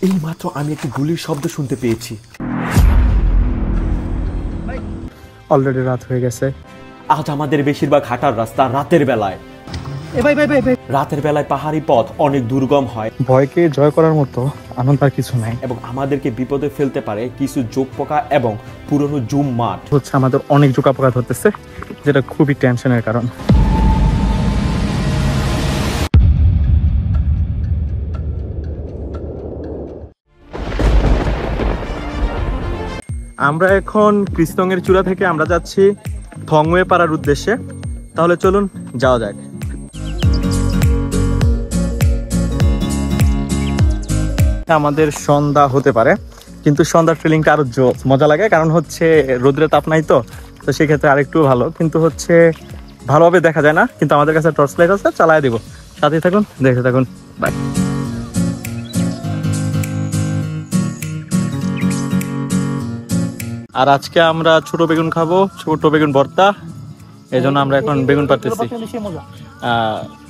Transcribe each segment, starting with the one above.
এইমাত্র আমি একটি গুলির শব্দ শুনতে পেয়েছি। অলরেডি রাত হয়ে গেছে। আজ আমাদের বেশিরভাগ হাঁটার রাস্তা রাতের বেলায়। রাতের বেলায় পাহাড়ি পথ অনেক দুর্গম হয়। ভয়কে জয় করার মতো আনন্দ আর কিছু নাই। এবং আমাদেরকে বিপদে ফেলতে পারে কিছু জোক পোকা এবং পুরনো জুম মাঠ। হচ্ছে আমাদের অনেক জোকা পোকা ধরতেছে, যেটা খুবই টেনশনের কারণ। আমরা এখন কৃষ্ণের চূড়া থেকে আমরা যাচ্ছি থংওয়ে পাড়ার উদ্দেশ্যে। তাহলে চলুন যাওয়া যাক। আমাদের সন্ধ্যা হতে পারে, কিন্তু সন্ধ্যার ফিলিংটা আরো মজা লাগে, কারণ হচ্ছে রোদ্রের তাপ নাই তো সেক্ষেত্রে আরেকটু ভালো। কিন্তু হচ্ছে ভালোভাবে দেখা যায় না, কিন্তু আমাদের কাছে টর্চ লাইট আছে, চালায় দিব। সাথে থাকুন, দেখতে থাকুন। বাই। আর আজকে আমরা ছোট বেগুন খাবো, ছোট বেগুন ভর্তা। এই জন্য আমরা এখন বেগুন পাড়তেছি।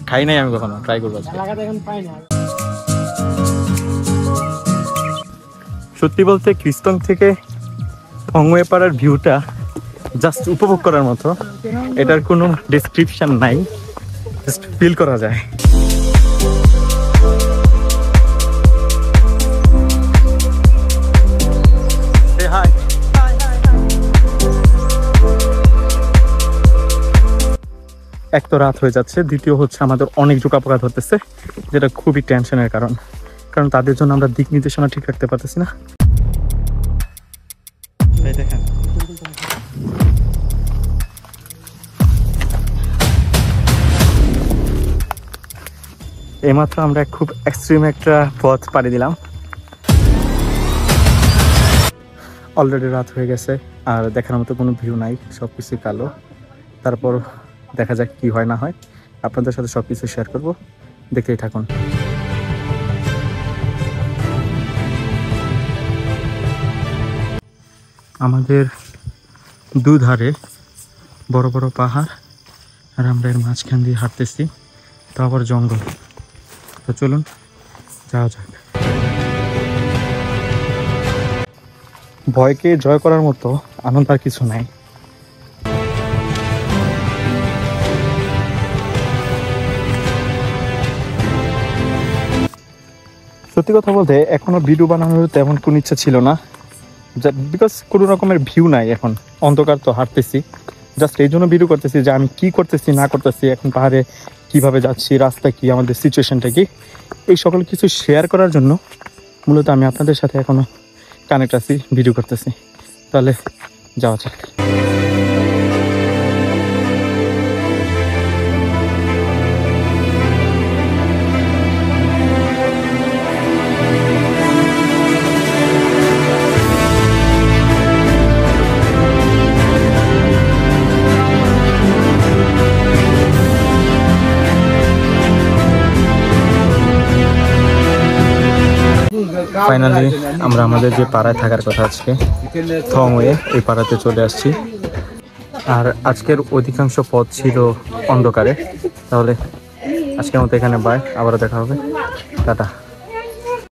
খাই নাই আমি কখনো, ট্রাই করবো। সত্যি বলতে কৃষ্ণ থেকে থংওয়ে পাড়ার ভিউটা জাস্ট উপভোগ করার মতো। এটার কোনো ডেসক্রিপশন নাই, জাস্ট ফিল করা যায়। এক তো রাত হয়ে যাচ্ছে, দ্বিতীয় হচ্ছে আমাদের অনেক জোকা পোকা ধরতেছে, যেটা খুবই টেনশনের কারণ। কারণ তাদের জন্য আমরা দিক নির্দেশনা ঠিক রাখতে পারতেছি না। দেখেন এইমাত্র আমরা খুব এক্সট্রিম একটা পথ পাড়ি দিলাম। অলরেডি রাত হয়ে গেছে আর দেখার মতো কোনো ভিউ নাই, সবকিছু কালো। তারপর দেখা যাক কি হয় না হয়, আপনাদের সাথে সবকিছু শেয়ার করব, দেখতেই থাকুন। আমাদের দুধারে বড় বড় পাহাড়, আর আমরা এর মাঝখান দিয়ে হাঁটতেছি, তারপর জঙ্গল। তো চলুন যাওয়া যাক। ভয়কে জয় করার মতো আনন্দ আর কিছু নাই। সত্যি কথা বলতে এখনো ভিডিও বানানোর তেমন কোনো ইচ্ছা ছিল না, বিকজ কোনো রকমের ভিউ নাই। এখন অন্ধকার, তো হাঁটতেছি, জাস্ট এই জন্য ভিডিও করতেছি যে আমি কি করতেছি না করতেছি, এখন পাহাড়ে কিভাবে যাচ্ছি, রাস্তা কি, আমাদের সিচুয়েশনটা কি, এই সকল কিছু শেয়ার করার জন্য মূলত আমি আপনাদের সাথে এখনো কানেক্ট আছি, ভিডিও করতেছি। তাহলে যাওয়া যাক। ফাইনালি আমরা আমাদের যে পাড়ায় থাকার কথা আজকে থংওয়ে, এই পাড়াতে চলে আসছি। আর আজকের অধিকাংশ পথ ছিল অন্ধকারে। তাহলে আজকের মতো এখানে বাই, আবারও দেখা হবে, টাটা।